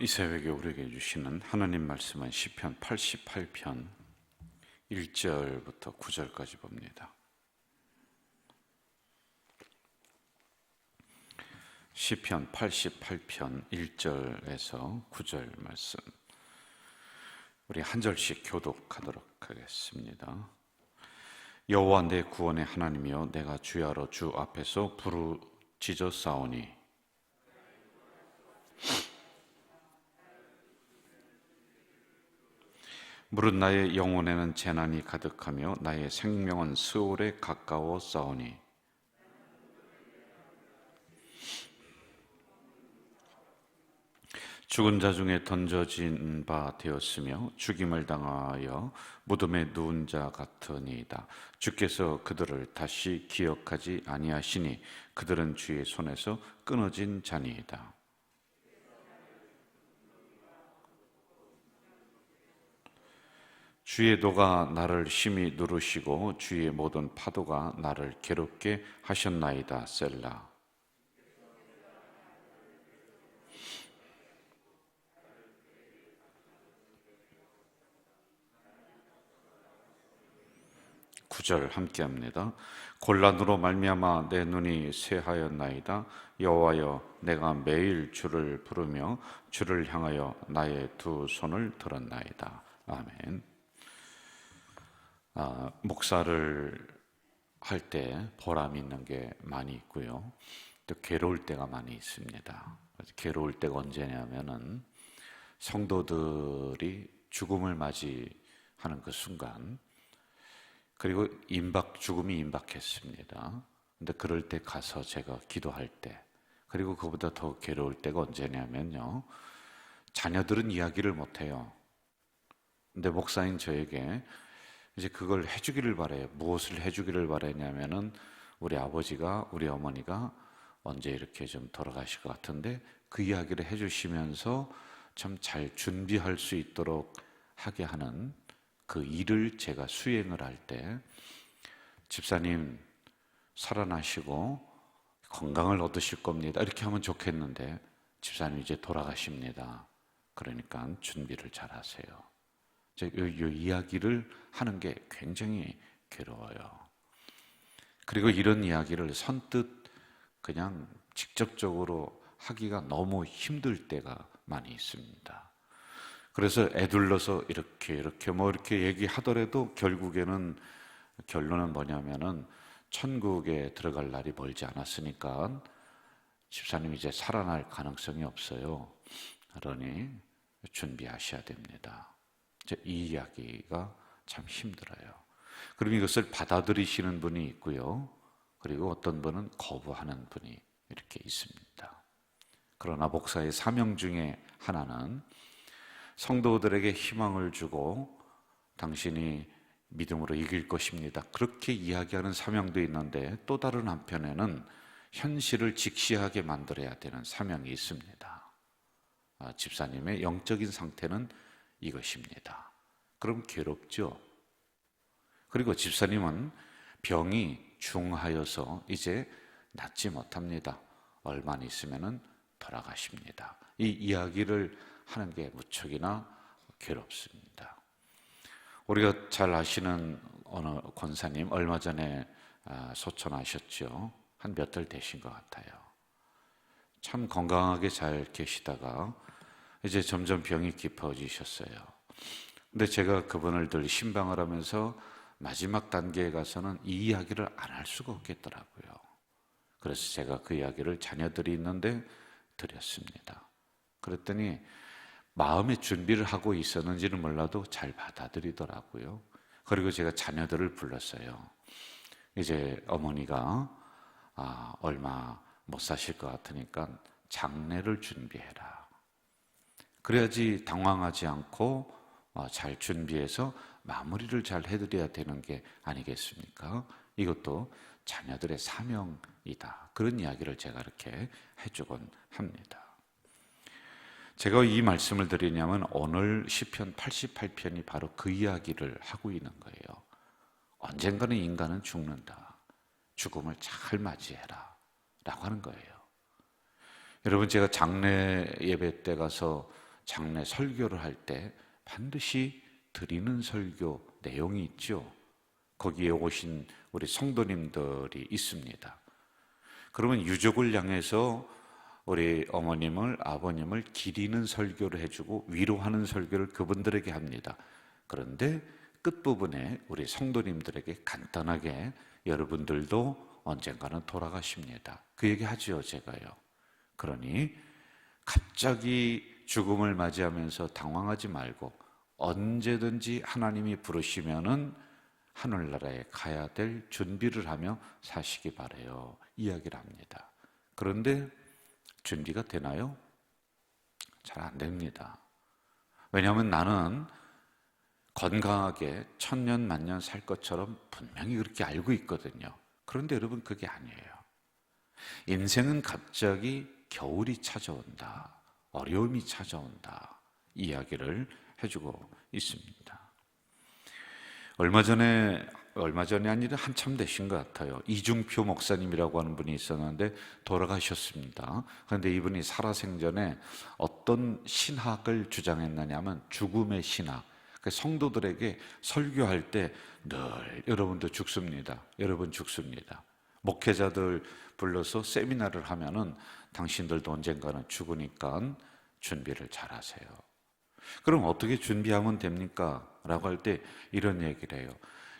이 새벽에 우리에게 주시는 하나님 말씀은 시편 88편 1절부터 9절까지 봅니다. 시편 88편 1절에서 9절 말씀, 우리 한 절씩 교독하도록 하겠습니다. 여호와 내 구원의 하나님이여, 내가 주야로 주 앞에서 부르짖어 싸우니 무릇 나의 영혼에는 재난이 가득하며 나의 생명은 스올에 가까워 싸우니 죽은 자 중에 던져진 바 되었으며 죽임을 당하여 무덤에 누운 자 같으니이다. 주께서 그들을 다시 기억하지 아니하시니 그들은 주의 손에서 끊어진 자니이다. 주의 도가 나를 심히 누르시고 주의 모든 파도가 나를 괴롭게 하셨나이다. 셀라. 구절 함께합니다. 곤란으로 말미암아 내 눈이 쇠하였나이다. 여호와여, 내가 매일 주를 부르며 주를 향하여 나의 두 손을 들었나이다. 아멘. 목사를 할 때 보람 있는 게 많이 있고요, 또 괴로울 때가 많이 있습니다. 괴로울 때가 언제냐면은 성도들이 죽음을 맞이하는 그 순간, 그리고 죽음이 임박했습니다. 근데 그럴 때 가서 제가 기도할 때, 그리고 그보다 더 괴로울 때가 언제냐면요, 자녀들은 이야기를 못해요. 근데 목사인 저에게 이제 그걸 해주기를 바래요. 무엇을 해주기를 바라냐면은 우리 아버지가, 우리 어머니가 언제 이렇게 좀 돌아가실 것 같은데 그 이야기를 해주시면서 참 잘 준비할 수 있도록 하게 하는 그 일을 제가 수행을 할 때, 집사님 살아나시고 건강을 얻으실 겁니다, 이렇게 하면 좋겠는데 집사님 이제 돌아가십니다. 그러니까 준비를 잘 하세요. 이 이야기를 하는 게 굉장히 괴로워요. 그리고 이런 이야기를 선뜻 그냥 직접적으로 하기가 너무 힘들 때가 많이 있습니다. 그래서 애둘러서 이렇게 얘기하더라도 결론은 뭐냐면은 천국에 들어갈 날이 멀지 않았으니까 집사님 이제 살아날 가능성이 없어요. 그러니 준비하셔야 됩니다. 이 이야기가 참 힘들어요. 그럼 이것을 받아들이시는 분이 있고요, 그리고 어떤 분은 거부하는 분이 이렇게 있습니다. 그러나 목사의 사명 중에 하나는 성도들에게 희망을 주고 당신이 믿음으로 이길 것입니다, 그렇게 이야기하는 사명도 있는데, 또 다른 한편에는 현실을 직시하게 만들어야 되는 사명이 있습니다. 집사님의 영적인 상태는 이것입니다. 그럼 괴롭죠. 그리고 집사님은 병이 중하여서 이제 낫지 못합니다. 얼마 있으면 돌아가십니다. 이 이야기를 하는 게 무척이나 괴롭습니다. 우리가 잘 아시는 어느 권사님, 얼마 전에 소천하셨죠. 한 몇 달 되신 것 같아요. 참 건강하게 잘 계시다가 이제 점점 병이 깊어지셨어요. 근데 제가 그분을 늘 신방을 하면서 마지막 단계에 가서는 이 이야기를 안 할 수가 없겠더라고요. 그래서 제가 그 이야기를 자녀들이 있는데 드렸습니다. 그랬더니 마음의 준비를 하고 있었는지는 몰라도 잘 받아들이더라고요. 그리고 제가 자녀들을 불렀어요. 이제 어머니가 얼마 못 사실 것 같으니까 장례를 준비해라. 그래야지 당황하지 않고 잘 준비해서 마무리를 잘 해드려야 되는 게 아니겠습니까? 이것도 자녀들의 사명이다. 그런 이야기를 제가 이렇게 해주곤 합니다. 제가 이 말씀을 드리냐면 오늘 시편 88편이 바로 그 이야기를 하고 있는 거예요. 언젠가는 인간은 죽는다. 죽음을 잘 맞이해라 라고 하는 거예요. 여러분, 제가 장례 예배 때 가서 장례 설교를 할 때 반드시 드리는 설교 내용이 있죠. 거기에 오신 우리 성도님들이 있습니다. 그러면 유족을 향해서 우리 어머님을, 아버님을 기리는 설교를 해주고 위로하는 설교를 그분들에게 합니다. 그런데 끝부분에 우리 성도님들에게 간단하게 여러분들도 언젠가는 돌아가십니다. 그 얘기 하지요, 제가요. 그러니 갑자기 죽음을 맞이하면서 당황하지 말고 언제든지 하나님이 부르시면은 하늘나라에 가야 될 준비를 하며 사시기 바라요. 이야기를 합니다. 그런데 준비가 되나요? 잘 안 됩니다. 왜냐하면 나는 건강하게 천년 만년 살 것처럼 분명히 그렇게 알고 있거든요. 그런데 여러분, 그게 아니에요. 인생은 갑자기 겨울이 찾아온다, 어려움이 찾아온다, 이야기를 해주고 있습니다. 얼마 전이 아니라 한참 되신 것 같아요. 이중표 목사님이라고 하는 분이 있었는데 돌아가셨습니다. 그런데 이분이 살아생전에 어떤 신학을 주장했느냐면 죽음의 신학. 성도들에게 설교할 때 늘 여러분도 죽습니다. 여러분 죽습니다. 목회자들 불러서 세미나를 하면은 당신들도 언젠가는 죽으니까 준비를 잘 하세요. 그럼 어떻게 준비하면 됩니까? 라고 할 때 이런 얘기를 해요.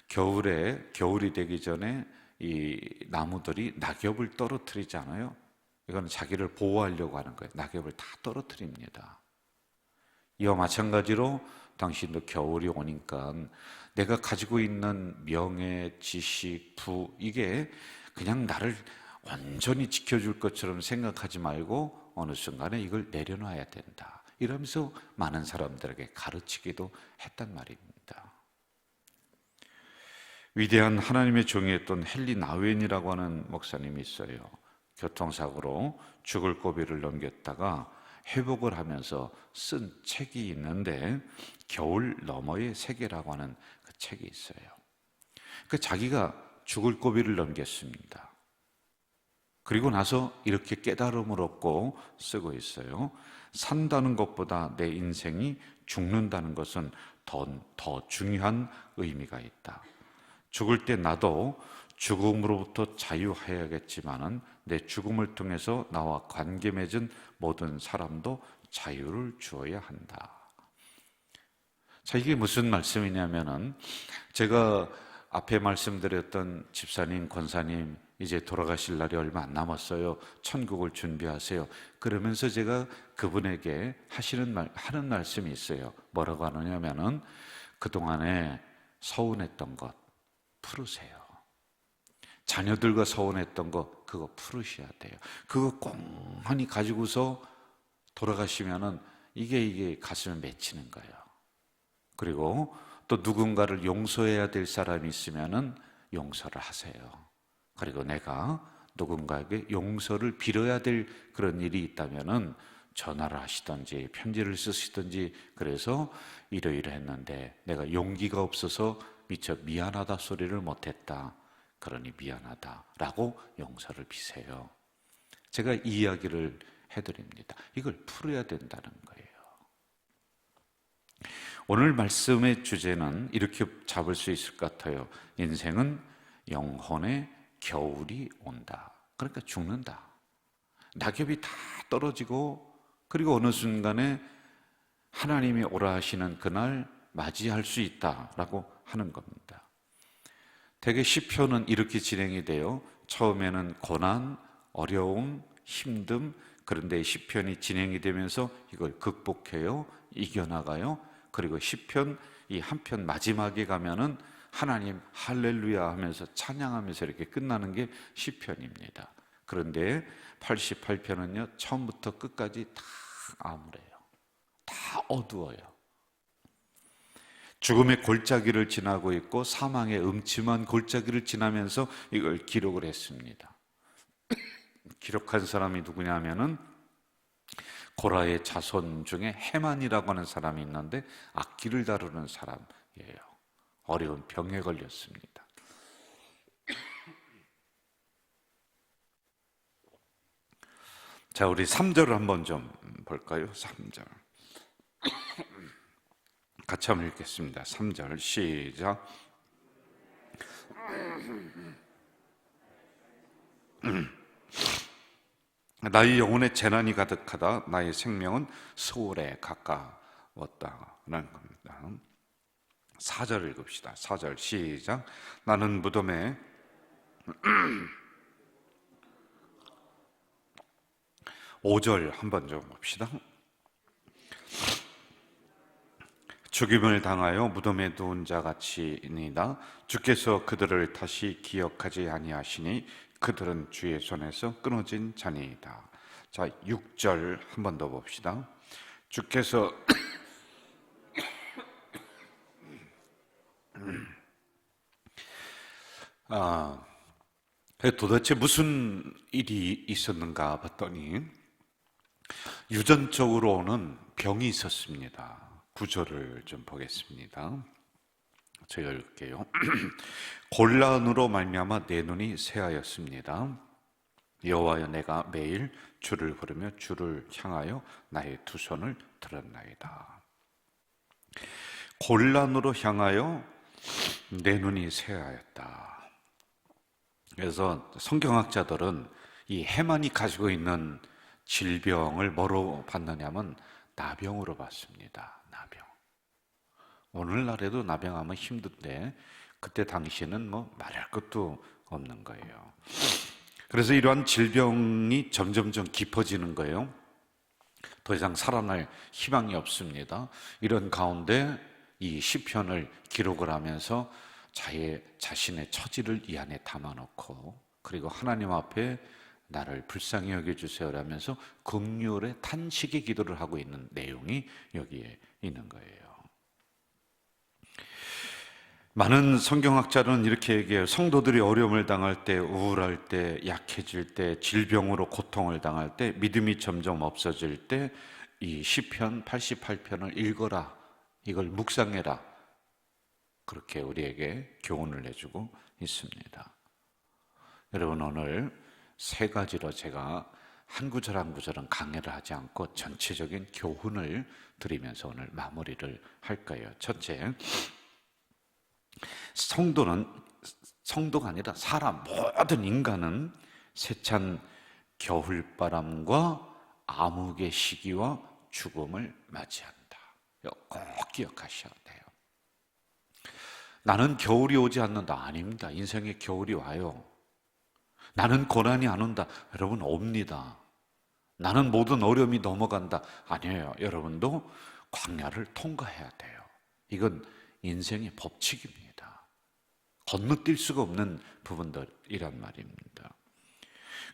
겨울이 되기 전에 이 나무들이 낙엽을 떨어뜨리지 않아요? 이건 자기를 보호하려고 하는 거예요. 낙엽을 다 떨어뜨립니다. 이와 마찬가지로 당신도 겨울이 오니까 내가 가지고 있는 명예, 지식, 부, 이게 그냥 나를 온전히 지켜줄 것처럼 생각하지 말고 어느 순간에 이걸 내려놔야 된다. 이러면서 많은 사람들에게 가르치기도 했단 말입니다. 위대한 하나님의 종이었던 헨리 나우엔이라고 하는 목사님이 있어요. 교통사고로 죽을 고비를 넘겼다가 회복을 하면서 쓴 책이 있는데 겨울 너머의 세계라고 하는 그 책이 있어요. 자기가 죽을 고비를 넘겼습니다. 그리고 나서 이렇게 깨달음을 얻고 쓰고 있어요. 산다는 것보다 내 인생이 죽는다는 것은 더 중요한 의미가 있다. 죽을 때 나도 죽음으로부터 자유해야겠지만은 내 죽음을 통해서 나와 관계 맺은 모든 사람도 자유를 주어야 한다. 자, 이게 무슨 말씀이냐면은 제가 앞에 말씀드렸던 집사님, 권사님 이제 돌아가실 날이 얼마 안 남았어요. 천국을 준비하세요. 그러면서 제가 그분에게 하는 말씀이 있어요. 뭐라고 하느냐면은 그동안에 서운했던 것 풀으세요. 자녀들과 서운했던 거 그거 풀으셔야 돼요. 그거 꽁하니 가지고서 돌아가시면은 이게 가슴에 맺히는 거예요. 그리고 또 누군가를 용서해야 될 사람이 있으면은 용서를 하세요. 그리고 내가 누군가에게 용서를 빌어야 될 그런 일이 있다면은 전화를 하시든지 편지를 쓰시든지, 그래서 이러이러했는데 내가 용기가 없어서 미처 미안하다 소리를 못했다. 그러니 미안하다라고 용서를 비세요. 제가 이 이야기를 해드립니다. 이걸 풀어야 된다는 거예요. 오늘 말씀의 주제는 이렇게 잡을 수 있을 것 같아요. 인생은 영혼의 겨울이 온다. 그러니까 죽는다. 낙엽이 다 떨어지고 그리고 어느 순간에 하나님이 오라 하시는 그날 맞이할 수 있다라고 하는 겁니다. 대개 시편은 이렇게 진행이 돼요. 처음에는 고난, 어려움, 힘듦, 그런데 시편이 진행이 되면서 이걸 극복해요. 이겨나가요. 그리고 시편 이 한 편 마지막에 가면은 하나님 할렐루야 하면서 찬양하면서 이렇게 끝나는 게 시편입니다. 그런데 88편은요 처음부터 끝까지 다 암울해요. 다 어두워요. 죽음의 골짜기를 지나고 있고 사망의 음침한 골짜기를 지나면서 이걸 기록을 했습니다. 기록한 사람이 누구냐 하면은 고라의 자손 중에 헤만이라고 하는 사람이 있는데 악기를 다루는 사람이에요. 어려운 병에 걸렸습니다. 자, 우리 3절을 한번 좀 볼까요? 3절. 같이 한번 읽겠습니다. 3절 시작. 나의 영혼에 재난이 가득하다. 나의 생명은 소홀에 가까웠다라는 겁니다. 4절 읽읍시다. 4절 시작. 나는 무덤에 5절 한번 좀 봅시다. 죽임을 당하여 무덤에 누운 자 같이니이다. 주께서 그들을 다시 기억하지 아니하시니 그들은 주의 손에서 끊어진 자니이다. 자, 6절 한 번 더 봅시다. 주께서 도대체 무슨 일이 있었는가 봤더니 유전적으로는 병이 있었습니다. 구절을 좀 보겠습니다. 제가 읽을게요. 곤란으로 말미암아 내 눈이 새하였습니다. 여호와여, 내가 매일 주를 부르며 주를 향하여 나의 두 손을 들었나이다. 곤란으로 향하여 내 눈이 새하였다. 그래서 성경학자들은 이 해만이 가지고 있는 질병을 뭐로 봤느냐면 나병으로 봤습니다. 나병. 오늘날에도 나병하면 힘든데 그때 당시에는 뭐 말할 것도 없는 거예요. 그래서 이러한 질병이 점점점 깊어지는 거예요. 더 이상 살아날 희망이 없습니다. 이런 가운데 이 시편을 기록을 하면서 자신의 처지를 이 안에 담아놓고, 그리고 하나님 앞에 나를 불쌍히 여겨주세요라면서 긍휼의 탄식의 기도를 하고 있는 내용이 여기에 있는 거예요. 많은 성경학자는 이렇게 얘기해요. 성도들이 어려움을 당할 때, 우울할 때, 약해질 때, 질병으로 고통을 당할 때, 믿음이 점점 없어질 때 이 시편 88편을 읽어라, 이걸 묵상해라, 그렇게 우리에게 교훈을 내주고 있습니다. 여러분, 오늘 세 가지로 제가 한 구절 한 구절은 강해를 하지 않고 전체적인 교훈을 드리면서 오늘 마무리를 할 거예요. 첫째, 성도가 아니라 사람, 모든 인간은 세찬 겨울바람과 암흑의 시기와 죽음을 맞이한다. 이거 꼭 기억하셔야 돼요. 나는 겨울이 오지 않는다. 아닙니다. 인생에 겨울이 와요. 나는 고난이 안 온다. 여러분, 옵니다. 나는 모든 어려움이 넘어간다. 아니에요. 여러분도 광야를 통과해야 돼요. 이건 인생의 법칙입니다. 건너뛸 수가 없는 부분들이란 말입니다.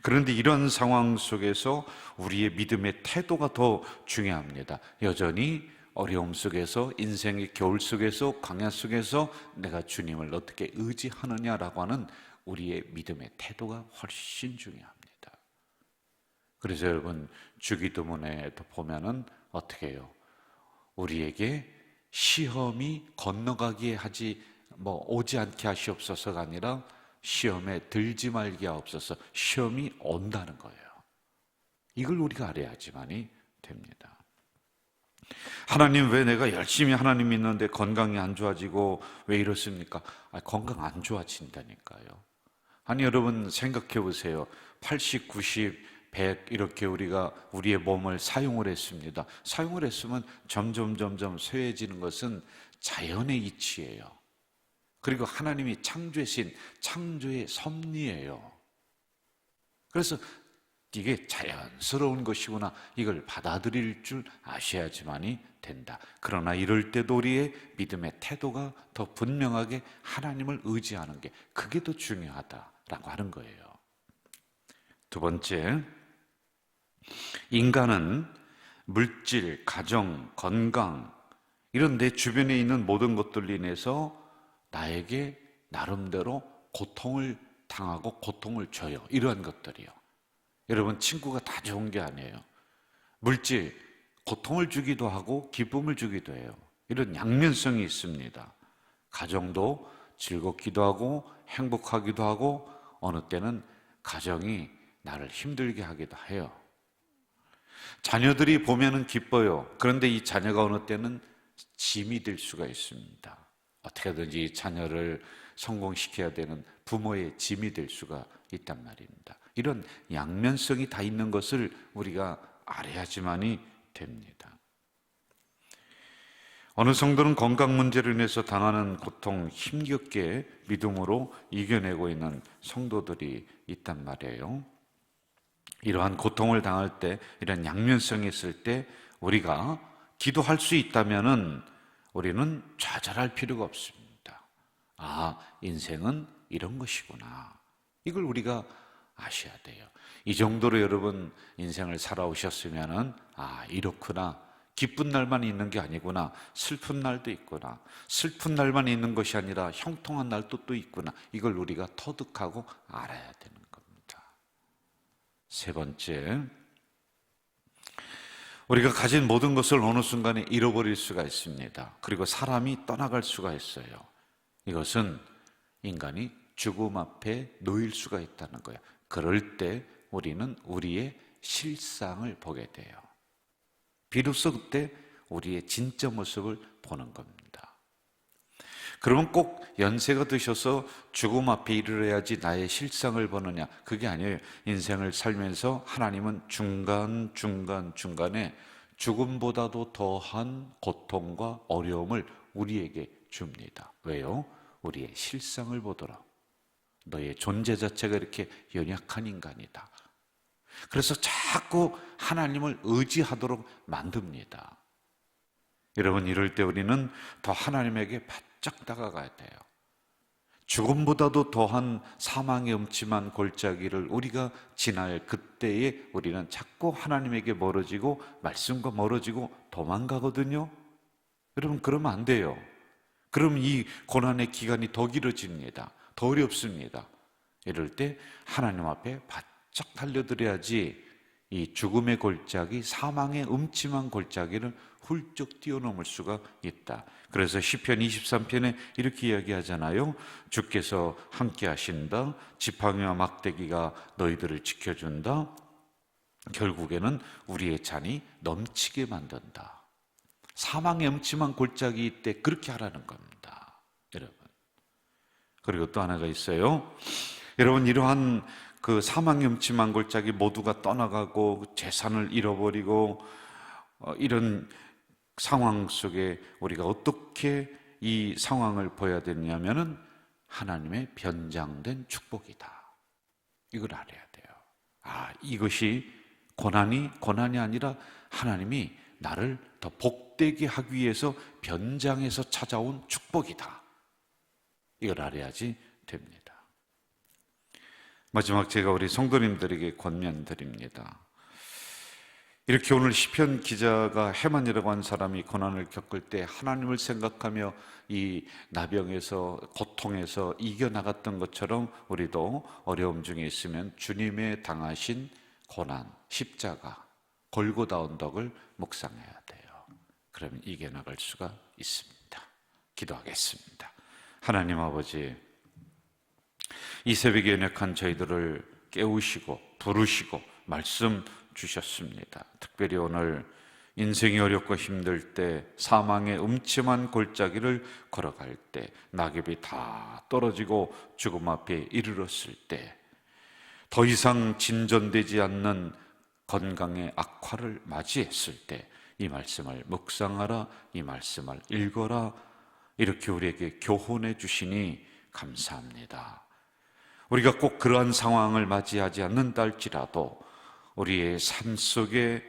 그런데 이런 상황 속에서 우리의 믿음의 태도가 더 중요합니다. 여전히 어려움 속에서, 인생의 겨울 속에서, 광야 속에서 내가 주님을 어떻게 의지하느냐라고 하는 우리의 믿음의 태도가 훨씬 중요합니다. 그래서 여러분, 주기도문에도 보면은 어떻게 해요? 우리에게 시험이 건너가게 하지, 오지 않게 하시옵소서가 아니라 시험에 들지 말게 하옵소서. 시험이 온다는 거예요. 이걸 우리가 알아야지만이 됩니다. 하나님, 왜 내가 열심히 하나님 믿는데 건강이 안 좋아지고 왜 이렇습니까? 건강 안 좋아진다니까요. 아니, 여러분 생각해 보세요. 80, 90, 100 이렇게 우리가 우리의 몸을 사용을 했습니다. 사용을 했으면 점점 쇠해지는 것은 자연의 이치예요. 그리고 하나님이 창조하신 창조의 섭리예요. 그래서 이게 자연스러운 것이구나, 이걸 받아들일 줄 아셔야지만이 된다. 그러나 이럴 때도 우리의 믿음의 태도가 더 분명하게 하나님을 의지하는 게, 그게 더 중요하다라고 하는 거예요. 두 번째, 인간은 물질, 가정, 건강, 이런 내 주변에 있는 모든 것들로 인해서 나에게 나름대로 고통을 당하고 고통을 줘요. 이러한 것들이요. 여러분, 친구가 다 좋은 게 아니에요. 물질, 고통을 주기도 하고 기쁨을 주기도 해요. 이런 양면성이 있습니다. 가정도 즐겁기도 하고 행복하기도 하고, 어느 때는 가정이 나를 힘들게 하기도 해요. 자녀들이 보면은 기뻐요. 그런데 이 자녀가 어느 때는 짐이 될 수가 있습니다. 어떻게든지 자녀를 성공시켜야 되는 부모의 짐이 될 수가 있단 말입니다. 이런 양면성이 다 있는 것을 우리가 알아야지만이 됩니다. 어느 성도는 건강 문제로 인해서 당하는 고통 힘겹게 믿음으로 이겨내고 있는 성도들이 있단 말이에요. 이러한 고통을 당할 때, 이런 양면성이 있을 때 우리가 기도할 수 있다면은 우리는 좌절할 필요가 없습니다. 아, 인생은 이런 것이구나. 이걸 우리가 아셔야 돼요. 이 정도로 여러분 인생을 살아오셨으면은 아, 이렇구나. 기쁜 날만 있는 게 아니구나. 슬픈 날도 있구나. 슬픈 날만 있는 것이 아니라 형통한 날도 또 있구나. 이걸 우리가 터득하고 알아야 되는 겁니다. 세 번째, 우리가 가진 모든 것을 어느 순간에 잃어버릴 수가 있습니다. 그리고 사람이 떠나갈 수가 있어요. 이것은 인간이 죽음 앞에 놓일 수가 있다는 거예요. 그럴 때 우리는 우리의 실상을 보게 돼요. 비로소 그때 우리의 진짜 모습을 보는 겁니다. 그러면 꼭 연세가 드셔서 죽음 앞에 이르러야지 나의 실상을 보느냐? 그게 아니에요. 인생을 살면서 하나님은 중간에 죽음보다도 더한 고통과 어려움을 우리에게 줍니다. 왜요? 우리의 실상을 보더라. 너의 존재 자체가 이렇게 연약한 인간이다. 그래서 자꾸 하나님을 의지하도록 만듭니다. 여러분, 이럴 때 우리는 더 하나님에게 바짝 다가가야 돼요. 죽음보다도 더한 사망의 음침한 골짜기를 우리가 지날 그때에 우리는 자꾸 하나님에게 멀어지고 말씀과 멀어지고 도망가거든요. 여러분, 그러면 안 돼요. 그럼 이 고난의 기간이 더 길어집니다. 더 어렵습니다. 이럴 때 하나님 앞에 바짝 달려들어야지 이 죽음의 골짜기, 사망의 음침한 골짜기를 훌쩍 뛰어넘을 수가 있다. 그래서 시편 23편에 이렇게 이야기하잖아요. 주께서 함께 하신다. 지팡이와 막대기가 너희들을 지켜준다. 결국에는 우리의 잔이 넘치게 만든다. 사망의 음침한 골짜기 때 그렇게 하라는 겁니다, 여러분. 그리고 또 하나가 있어요. 여러분, 이러한 그 사망의 음침한 골짜기 모두가 떠나가고 재산을 잃어버리고 이런 상황 속에 우리가 어떻게 이 상황을 보여야 되느냐면은 하나님의 변장된 축복이다. 이걸 알아야 돼요. 아, 이것이 고난이 아니라 하나님이 나를 더 복되게 하기 위해서 변장해서 찾아온 축복이다. 이걸 알아야지 됩니다. 마지막 제가 우리 성도님들에게 권면드립니다. 이렇게 오늘 시편 기자가 헤만이라고 한 사람이 고난을 겪을 때 하나님을 생각하며 이 나병에서 고통에서 이겨나갔던 것처럼 우리도 어려움 중에 있으면 주님의 당하신 고난, 십자가, 골고다 언덕을 묵상해야 돼요. 그러면 이겨나갈 수가 있습니다. 기도하겠습니다. 하나님 아버지, 이 새벽에 연약한 저희들을 깨우시고 부르시고 말씀 주셨습니다. 특별히 오늘 인생이 어렵고 힘들 때, 사망의 음침한 골짜기를 걸어갈 때, 낙엽이 다 떨어지고 죽음 앞에 이르렀을 때, 더 이상 진전되지 않는 건강의 악화를 맞이했을 때 이 말씀을 묵상하라, 이 말씀을 읽어라, 이렇게 우리에게 교훈해 주시니 감사합니다. 우리가 꼭 그러한 상황을 맞이하지 않는다 할지라도 우리의 삶 속에,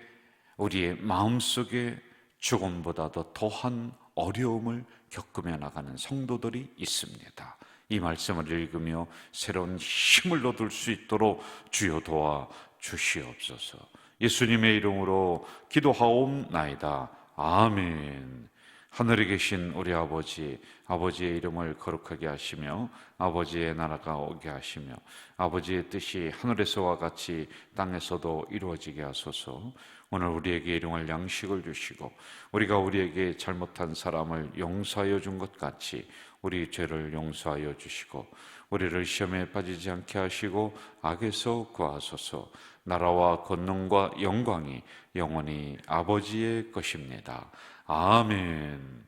우리의 마음 속에 죽음보다도 더한 어려움을 겪으며 나가는 성도들이 있습니다. 이 말씀을 읽으며 새로운 힘을 얻을 수 있도록 주여 도와 주시옵소서. 예수님의 이름으로 기도하옵나이다. 아멘. 하늘에 계신 우리 아버지, 아버지의 이름을 거룩하게 하시며 아버지의 나라가 오게 하시며 아버지의 뜻이 하늘에서와 같이 땅에서도 이루어지게 하소서. 오늘 우리에게 일용할 양식을 주시고 우리가 우리에게 잘못한 사람을 용서하여 준 것 같이 우리 죄를 용서하여 주시고 우리를 시험에 빠지지 않게 하시고 악에서 구하소서. 나라와 권능과 영광이 영원히 아버지의 것입니다. 아멘.